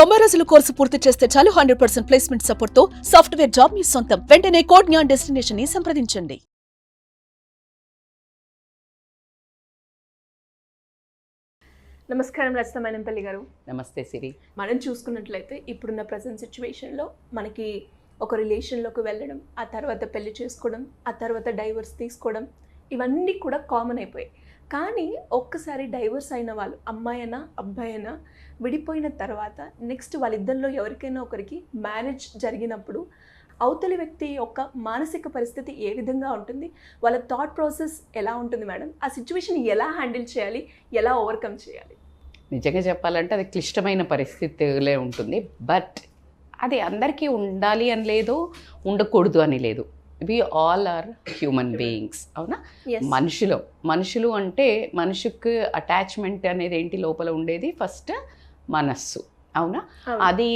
90 రోజుల కోర్సు పూర్తి చేస్తే చాలు 100% ప్లేస్మెంట్ సపోర్ట్ తో సాఫ్ట్వేర్ జాబ్ మీ సొంతం. వెంటనే కోడ్ జ్ఞాన్ డెస్టినేషన్ ని సంప్రదించండి. నమస్కారం రచిత మైనంపల్లి గారు. నమస్తే సిరి. మనం చూసుకున్నట్లయితే ఇప్పుడున్న ప్రజెంట్ సిచ్యువేషన్లో మనకి ఒక రిలేషన్లోకి వెళ్ళడం, ఆ తర్వాత పెళ్లి చేసుకోవడం, ఆ తర్వాత డైవర్స్ తీసుకోవడం, ఇవన్నీ కూడా కామన్ అయిపోయాయి. కానీ ఒక్కసారి డైవర్స్ అయిన వాళ్ళు, అమ్మాయి అయినా అబ్బాయి అయినా, విడిపోయిన తర్వాత నెక్స్ట్ వాళ్ళిద్దరిలో ఎవరికైనా ఒకరికి మ్యారేజ్ జరిగినప్పుడు అవతలి వ్యక్తి యొక్క మానసిక పరిస్థితి ఏ విధంగా ఉంటుంది, వాళ్ళ థాట్ ప్రాసెస్ ఎలా ఉంటుంది మేడం, ఆ సిచ్యువేషన్ ఎలా హ్యాండిల్ చేయాలి, ఎలా ఓవర్కమ్ చేయాలి? నిజంగా చెప్పాలంటే అది క్లిష్టమైన పరిస్థితిలే ఉంటుంది. బట్ అది అందరికీ ఉండాలి అని లేదు, ఉండకూడదు అని లేదు. We all are human beings. అవునా? మనుషులు అంటే మనిషికి అటాచ్మెంట్ అనేది ఏంటి లోపల ఉండేది? ఫస్ట్ మనస్సు. అవునా? అది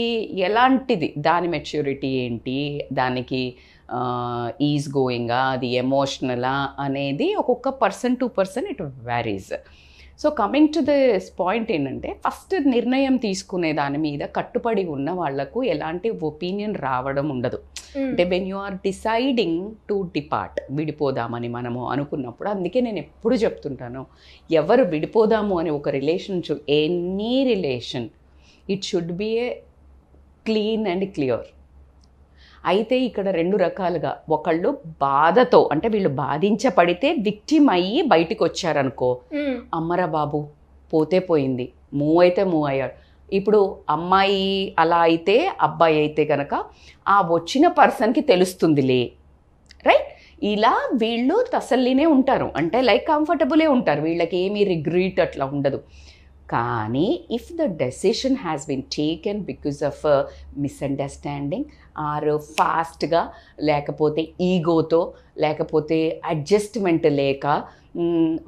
ఎలాంటిది, దాని మెచ్యూరిటీ ఏంటి, దానికి ఈజ్ గోయింగా, అది ఎమోషనలా అనేది ఒక్కొక్క person to person it varies. So coming to this point ఏంటంటే, ఫస్ట్ నిర్ణయం తీసుకునే దాని మీద కట్టుబడి ఉన్న వాళ్లకు ఎలాంటి ఒపీనియన్ రావడం ఉండదు. అంటే when you are deciding to depart, విడిపోదామని మనము అనుకున్నప్పుడు, అందుకే నేను ఎప్పుడు చెప్తుంటాను, ఎవరు విడిపోదాము అని ఒక relationship, any relation, it should be A clean and clear. అయితే ఇక్కడ రెండు రకాలుగా, ఒకళ్ళు బాధతో, అంటే వీళ్ళు బాధించబడితే విక్టిమ్ అయ్యి బయటికి వచ్చారనుకో, అమ్మరా బాబు పోతే పోయింది, మూవ్ అయితే మూవ్ అయ్యాడు. ఇప్పుడు అమ్మాయి అలా అయితే, అబ్బాయి అయితే కనుక ఆ వచ్చిన పర్సన్కి తెలుస్తుందిలే, రైట్? ఇలా వీళ్ళు తసల్లినే ఉంటారు, అంటే లైక్ కంఫర్టబులే ఉంటారు, వీళ్ళకి ఏమీ రిగ్రెట్ అట్లా ఉండదు. కానీ if the decision has been taken because of misunderstanding, or ఫాస్ట్గా, లేకపోతే ఈగోతో, లేకపోతే అడ్జస్ట్మెంట్ లేక,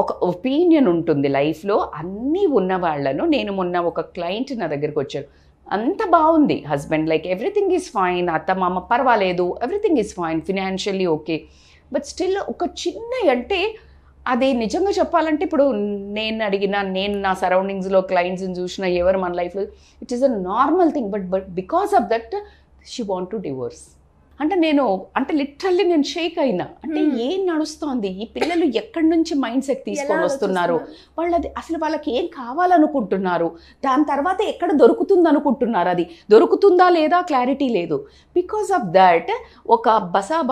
ఒక ఒపీనియన్ ఉంటుంది లైఫ్లో అన్నీ ఉన్న వాళ్ళను. నేను మొన్న ఒక క్లయింట్ నా దగ్గరికి వచ్చారు, అంత బాగుంది, husband like everything is fine, అత్త మామ పర్వాలేదు, everything is fine, financially okay, but still ఒక చిన్న, అంటే అది నిజంగా చెప్పాలంటే ఇప్పుడు నేను నా సరౌండింగ్స్లో క్లయింట్స్ని చూసిన, ఎవరు మన లైఫ్లో, it is a normal thing, but because of that she want to divorce. అంటే లిటరల్లీ నేను షేక్ అయినా, అంటే ఏం నడుస్తోంది, ఈ పిల్లలు ఎక్కడి నుంచి మైండ్ సెట్ తీసుకొని వస్తున్నారు, వాళ్ళది అసలు వాళ్ళకి ఏం కావాలనుకుంటున్నారు, దాని తర్వాత ఎక్కడ దొరుకుతుంది అనుకుంటున్నారు, అది దొరుకుతుందా లేదా క్లారిటీ లేదు. బికాస్ ఆఫ్ దాట్ ఒక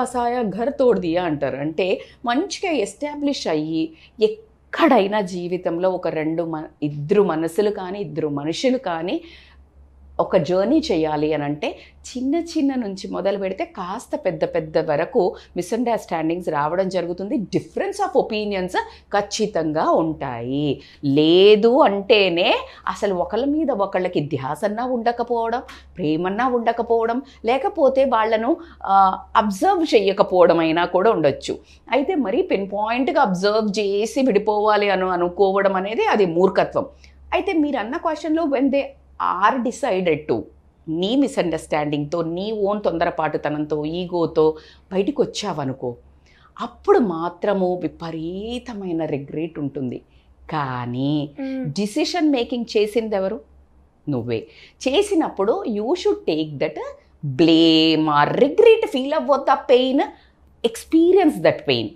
బసాయ ఘర్ తోడ్ దియా అంటారు, అంటే మంచిగా ఎస్టాబ్లిష్ అయ్యి ఎక్కడైనా జీవితంలో ఒక ఇద్దరు మనసులు కానీ, ఇద్దరు మనుషులు కానీ ఒక జర్నీ చేయాలి అని అంటే, చిన్న నుంచి మొదలు పెడితే కాస్త పెద్ద వరకు మిస్అండర్స్టాండింగ్స్ రావడం జరుగుతుంది. డిఫరెన్స్ ఆఫ్ ఒపీనియన్స్ ఖచ్చితంగా ఉంటాయి. లేదు అంటేనే అసలు ఒకళ్ళ మీద ఒకళ్ళకి ధ్యాసన్నా ఉండకపోవడం, ప్రేమన్నా ఉండకపోవడం, లేకపోతే వాళ్ళను అబ్జర్వ్ చేయకపోవడం అయినా కూడా ఉండొచ్చు. అయితే మరీ పిన్ పాయింట్గా అబ్జర్వ్ చేసి విడిపోవాలి అనుకోవడం అనేది అది మూర్ఖత్వం. అయితే మీరు అన్న క్వశ్చన్లో when they are decided to, నీ మిస్అండర్స్టాండింగ్తో, నీ ఓన్ తొందరపాటుతనంతో, ఈగోతో బయటికి వచ్చావనుకో, అప్పుడు మాత్రము విపరీతమైన రిగ్రెట్ ఉంటుంది. కానీ డిసిషన్ మేకింగ్ చేసింది ఎవరు? నువ్వే. చేసినప్పుడు you should take that blame or regret, feel అవ్వద్దు ఆ pain, experience that pain.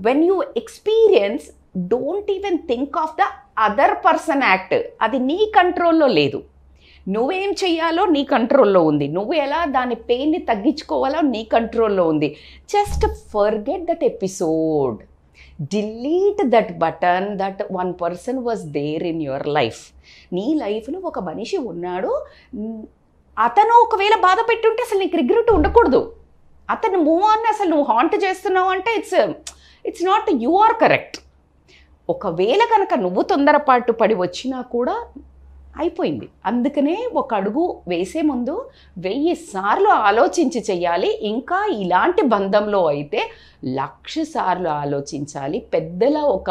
When you experience, don't even think of the other person act. అది నీ కంట్రోల్లో లేదు. నువ్వేం చెయ్యాలో నీ కంట్రోల్లో ఉంది, నువ్వు ఎలా దాని పెయిన్ని తగ్గించుకోవాలో నీ కంట్రోల్లో ఉంది. Just forget that episode, delete that button, that one person was there in your life. నీ లైఫ్లో ఒక మనిషి ఉన్నాడు, అతను ఒకవేళ బాధ పెట్టుంటే అసలు నీకు రిగ్రెట్ ఉండకూడదు. అతను మూవ్ ఆన్, అసలు నువ్వు హాంట్ చేస్తున్నావు అంటే it's not you are correct. ఒకవేళ కనుక నువ్వు తొందరపాటు పడి వచ్చినా కూడా అయిపోయింది. అందుకనే ఒక అడుగు వేసే ముందు 1000 సార్లు ఆలోచించి చెయ్యాలి. ఇంకా ఇలాంటి బంధంలో అయితే 1,00,000 సార్లు ఆలోచించాలి. పెద్దల ఒక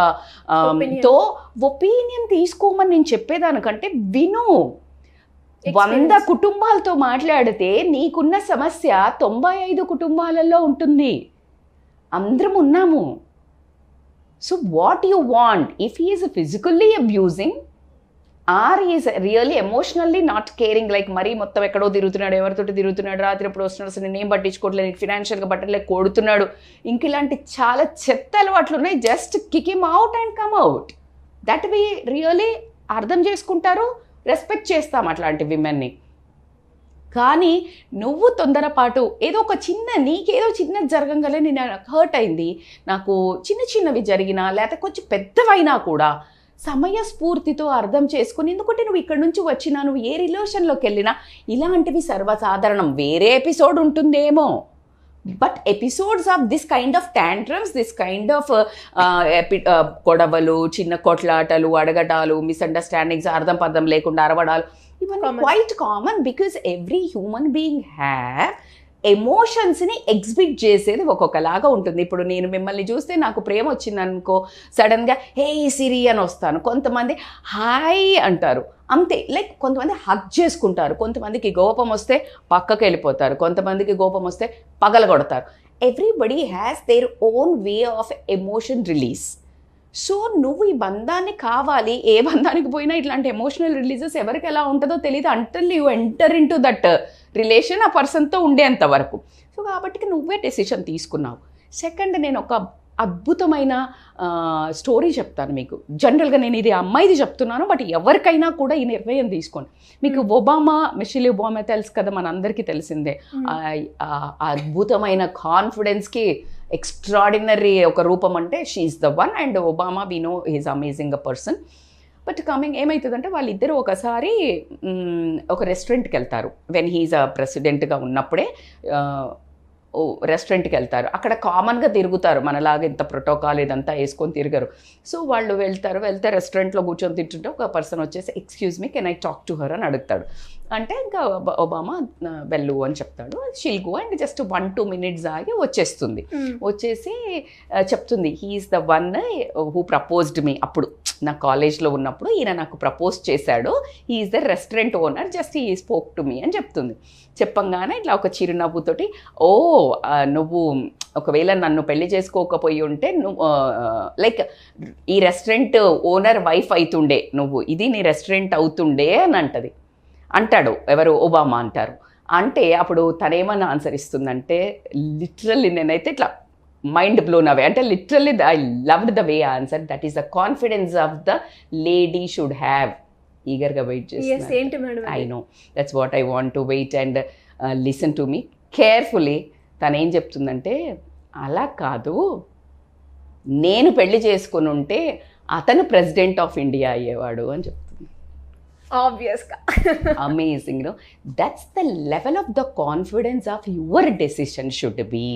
ఒపీనియన్ తీసుకోమని నేను చెప్పేదానికంటే విను. 100 కుటుంబాలతో మాట్లాడితే నీకున్న సమస్య 95 కుటుంబాలలో ఉంటుంది. అందరం ఉన్నాము. So what you want, if he is physically abusing, or is really emotionally not caring, like మరీ మొత్తం ఎక్కడో తిరుగుతున్నాడు, ఎవరితోటి తిరుగుతున్నాడు, రాత్రి ఎప్పుడు వస్తున్నాడు, అసలు నేనేం పట్టించుకోవట్లేదు, నీకు ఫినాన్షియల్గా పట్టలేదు, కొడుతున్నాడు, ఇంక ఇలాంటి చాలా చెత్త అలవాట్లు ఉన్నాయి. Just kick him out and come out. That we really అర్థం చేసుకుంటారు, రెస్పెక్ట్ చేస్తాం అట్లాంటి విమెన్ని. కానీ నువ్వు తొందరపాటు ఏదో ఒక నీకేదో చిన్నది జరగంగానే నేను హర్ట్ అయింది, నాకు చిన్నవి జరిగినా లేకపోతే కొంచెం పెద్దవైనా కూడా సమయస్ఫూర్తితో అర్థం చేసుకుని, ఎందుకంటే నువ్వు ఇక్కడ నుంచి వచ్చినా, నువ్వు ఏ రిలేషన్లోకి వెళ్ళినా ఇలాంటివి సర్వసాధారణం. వేరే ఎపిసోడ్ ఉంటుందేమో, but episodes of this kind of tantrums, this kind of గొడవలు, చిన్న కొట్లాటలు, అడగటాలు, మిస్అండర్స్టాండింగ్స్, అర్థం పర్థం లేకుండా అరవడాలు, ఇవన్నీ quite common. Because every human being have ఎమోషన్స్ని ఎగ్జిబిట్ చేసేది ఒక్కొక్కలాగా ఉంటుంది. ఇప్పుడు నేను మిమ్మల్ని చూస్తే నాకు ప్రేమ వచ్చిందనుకో, సడన్గా హే సిరి అని వస్తాను. కొంతమంది హాయ్ అంటారు అంతే, లైక్ కొంతమంది హగ్ చేసుకుంటారు, కొంతమందికి కోపం వస్తే పక్కకి వెళ్ళిపోతారు, కొంతమందికి కోపం వస్తే పగలగొడతారు. Everybody has their own way of emotion release. So నువ్వు ఈ బంధాన్ని కావాలి, ఏ బంధానికి పోయినా ఇట్లాంటి ఎమోషనల్ రిలీజెస్ ఎవరికి ఎలా ఉంటుందో తెలియదు until you enter in to that relation ఆ పర్సన్తో ఉండేంత వరకు. సో కాబట్టి నువ్వే డెసిషన్ తీసుకున్నావు. సెకండ్, నేను ఒక అద్భుతమైన స్టోరీ చెప్తాను మీకు. జనరల్గా నేను ఇది అమ్మాయిది చెప్తున్నాను, బట్ ఎవరికైనా కూడా ఈ నిర్ణయం తీసుకోండి. మీకు మిషెల్ ఒబామా తెలుసు కదా, మనందరికీ తెలిసిందే. అద్భుతమైన కాన్ఫిడెన్స్కి ఎక్స్ట్రాడినరీ ఒక రూపం అంటే she's the one. And Obama we know he's amazing a person. But వాళ్ళిద్దరూ ఒకసారి ఒక రెస్టారెంట్కి వెళ్తారు. వెన్ హీజ్ ప్రెసిడెంట్గా ఉన్నప్పుడే రెస్టారెంట్కి వెళ్తారు. అక్కడ కామన్గా తిరుగుతారు, మనలాగా ఇంత ప్రోటోకాల్ ఇదంతా వేసుకొని తిరగరు. సో వాళ్ళు వెళ్తే రెస్టారెంట్లో కూర్చొని తింటుంటే ఒక పర్సన్ వచ్చేసి excuse me can I talk to her అని అడుగుతాడు. అంటే ఇంకా ఒబామా వెళ్ళు అని చెప్తాడు. She'll go and just 1-2 minutes ఆగి వచ్చేసి చెప్తుంది he's the one who proposed me. అప్పుడు నా కాలేజ్లో ఉన్నప్పుడు ఈయన నాకు ప్రపోజ్ చేశాడు, he's the restaurant owner, just he spoke to me అని చెప్తుంది. చెప్పంగానే ఇట్లా ఒక చిరునవ్వుతోటి, ఓ నువ్వు ఒకవేళ నన్ను పెళ్లి చేసుకోకపోయి ఉంటే నువ్వు లైక్ ఈ రెస్టారెంట్ ఓనర్ వైఫ్ అవుతుండే, నువ్వు ఇది నీ రెస్టారెంట్ అవుతుండే అని అంటాడు. ఎవరు? ఒబామా అంటారు. అంటే అప్పుడు తనేమన్నా ఆన్సర్ ఇస్తుందంటే, లిటరల్లీ నేనైతే ఇట్లా మైండ్ బ్లోన్ అవే. అంటే literally I loved the way answer. That is the confidence of the lady should have. ఈగర్గా వెయిట్ చేస్తాను. I know that's what I want to wait and listen to me carefully. తను ఏం చెప్తుందంటే, అలా కాదు, నేను పెళ్లి చేసుకుని ఉంటే అతను ప్రెసిడెంట్ ఆఫ్ ఇండియా అయ్యేవాడు అని చెప్తుంది. ఆబ్వియస్గా amazing. No that's the level of the confidence of your decision should be.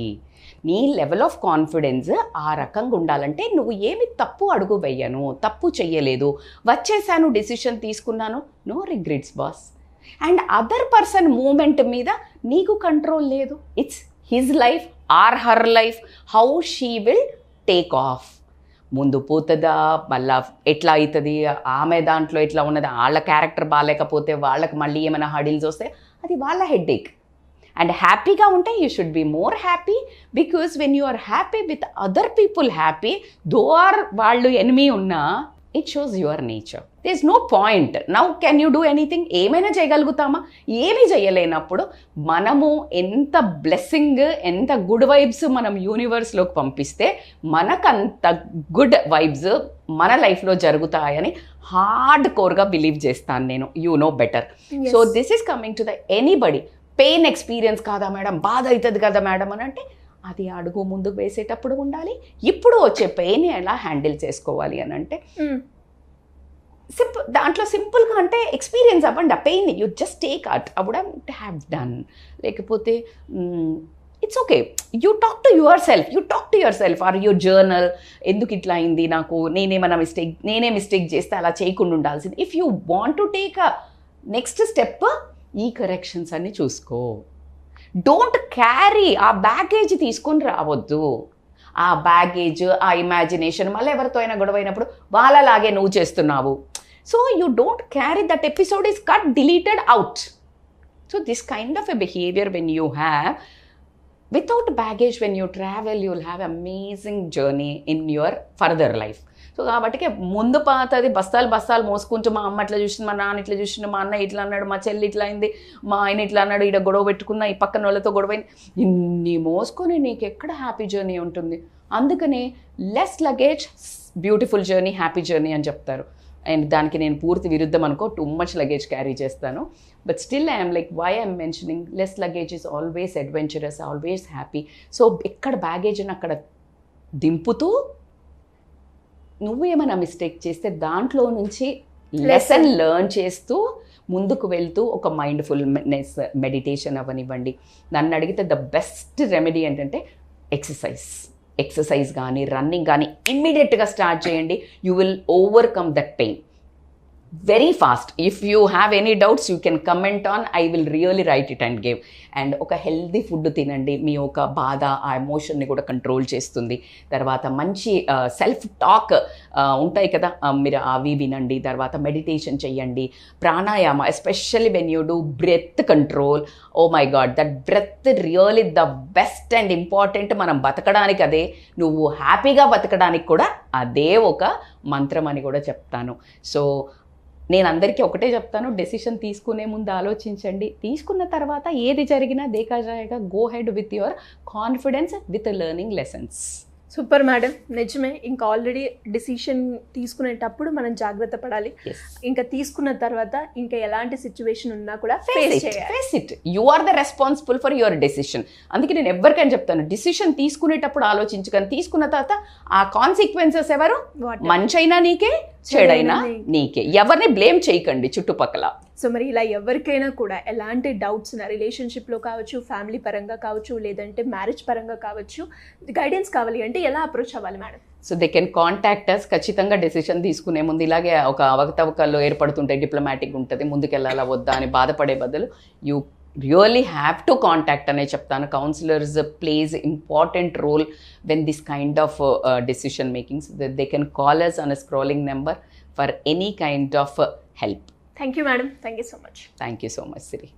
నీ లెవెల్ ఆఫ్ కాన్ఫిడెన్స్ ఆ రకంగా ఉండాలంటే నువ్వు ఏమి తప్పు అడుగు వేయను, తప్పు చెయ్యలేదు, వచ్చేసాను, డెసిషన్ తీసుకున్నాను, no regrets boss. And other person moment మీద నీకు కంట్రోల్ లేదు. It's his life or her life, how she will take off. ముందు పోతుందా, మళ్ళా ఎట్లా అవుతుంది, ఆమె దాంట్లో ఎట్లా ఉన్నది, వాళ్ళ క్యారెక్టర్ బాగాలేకపోతే వాళ్ళకి మళ్ళీ ఏమైనా హడిల్స్ వస్తే అది వాళ్ళ హెడ్ఏక్. అండ్ హ్యాపీగా ఉంటే you should be more happy, because when you are happy with other people happy, though are వాళ్ళు ఎనిమీ ఉన్నా, it shows your nature. There is no point. Now can you do anything? ఏమైనా చేయగలుగుతామా? ఏమీ చేయలేనప్పుడు మనము ఎంత బ్లెస్సింగ్, ఎంత good vibes మనం యూనివర్స్లోకి పంపిస్తే మనకంత గుడ్ వైబ్స్ మన లైఫ్లో జరుగుతాయని హార్డ్ కోర్గా బిలీవ్ చేస్తాను నేను. You know better. So this is coming to the anybody. Pain experience కాదా మేడం, బాధ అవుతుంది కదా మేడం అని అంటే, అది అడుగు ముందుకు వేసేటప్పుడు ఉండాలి. ఇప్పుడు వచ్చే పెయిన్ ఎలా హ్యాండిల్ చేసుకోవాలి అని అంటే దాంట్లో సింపుల్గా అంటే ఎక్స్పీరియన్స్ అవ్వండి. ఆ pain you just take it I would have done. లేకపోతే it's okay, you talk to yourself or your journal. ఎందుకు ఇట్లా అయింది నాకు, నేనే మిస్టేక్ చేస్తే అలా చేయకుండా ఉండాల్సింది. If you want to take a next step, ఈ కరెక్షన్స్ అన్ని చూసుకో. డోంట్ క్యారీ ఆ బ్యాగేజ్ తీసుకొని రావద్దు. ఆ బ్యాగేజ్, ఆ ఇమాజినేషన్, మళ్ళీ ఎవరితో అయినా గొడవ అయినప్పుడు వాళ్ళలాగే నువ్వు చేస్తున్నావు. So you don't carry that episode is cut, deleted out. So this kind of a behaviour when you have without baggage, when you travel, you will have amazing journey in your further life. So కాబట్టి ముందు పాతది బస్తాలు మోసుకుంటూ మా అమ్మ ఇట్లా చూసింది, మా నాన్న ఇట్లా చూసిండు, మా అన్న ఇట్లా అన్నాడు, మా చెల్లి ఇట్లా అయింది, మా ఆయన ఇట్లా అన్నాడు, ఇక్కడ గొడవ పెట్టుకున్నా, ఈ పక్కన వాళ్ళతో గొడవ అయింది, ఇన్ని మోసుకొని నీకు ఎక్కడ హ్యాపీ జర్నీ ఉంటుంది. అందుకనే less luggage beautiful journey, happy journey అని చెప్తారు. అండ్ దానికి నేను పూర్తి విరుద్ధం అనుకో, టూ మచ్ లగేజ్ క్యారీ చేస్తాను. But still I'm like why I'm mentioning less luggage is always adventurous, always happy. So ఎక్కడ బ్యాగేజ్ అని అక్కడ దింపుతూ నువ్వు ఏమైనా మిస్టేక్ చేస్తే దాంట్లో నుంచి లెసన్ లెర్న్ చేస్తూ ముందుకు వెళ్తూ ఒక మైండ్ఫుల్నెస్ మెడిటేషన్ అవనివ్వండి. నన్ను అడిగితే ద బెస్ట్ రెమెడీ ఏంటంటే ఎక్సర్సైజ్ కానీ రన్నింగ్ కానీ ఇమ్మీడియట్గా స్టార్ట్ చేయండి. You will overcome that pain very fast. If you have any doubts you can comment on, I will really right it and give. And ఒక healthy food తినండి, మీ ఒక బాధ ఆ ఎమోషన్ని కూడా కంట్రోల్ చేస్తుంది. తర్వాత మంచి సెల్ఫ్ టాక్ ఉంటాయి కదా, మీరు అవి వినండి. తర్వాత మెడిటేషన్ చెయ్యండి, pranayama, especially when you do breath control. Oh my God, that breath really the best and important. మనం బతకడానికి అదే, నువ్వు హ్యాపీగా బతకడానికి కూడా అదే ఒక మంత్రం అని కూడా చెప్తాను. సో నేను అందరికీ ఒకటే చెప్తాను, డెసిషన్ తీసుకునే ముందు ఆలోచించండి, తీసుకున్న తర్వాత ఏది జరిగినా దేకా జాయేగా, go ahead with your confidence with learning lessons. Super madam, నిజమే. ఇంకా ఆల్రెడీ డిసిషన్ తీసుకునేటప్పుడు మనం జాగ్రత్త పడాలి. ఇంకా తీసుకున్న తర్వాత ఇంకా ఎలాంటి సిచ్యువేషన్ ఉన్నా కూడా face it. You are the responsible for your decision. అందుకే నేను ఎవరికైనా చెప్తాను, డిసిషన్ తీసుకునేటప్పుడు ఆలోచించు, కానీ తీసుకున్న తర్వాత ఆ కాన్సిక్వెన్సెస్ ఎవరు, మంచైనా నీకే చెడైనా నీకే. ఎవరిని బ్లేమ్ చేయకండి చుట్టుపక్కల. సో మరి ఇలా ఎవరికైనా కూడా ఎలాంటి డౌట్స్ ఉన్న రిలేషన్షిప్లో కావచ్చు, ఫ్యామిలీ పరంగా కావచ్చు, లేదంటే మ్యారేజ్ పరంగా కావచ్చు, గైడెన్స్ కావాలి అంటే ఎలా అప్రోచ్ అవ్వాలి madam? So they can contact us. ఖచ్చితంగా డెసిషన్ తీసుకునే ముందు ఇలాగే ఒక అవకతవకల్లో ఏర్పడుతుంటాయి, డిప్లొమాటిక్ ఉంటుంది, ముందుకెళ్ళాలా వద్దా అని బాధపడే బదులు you really have to contact అనే చెప్తాను. Counsellors play important role when this kind of decision makings. They can call us on a scrolling number for any kind of help. Thank you, madam. Thank you so much. Thank you so much, Siri.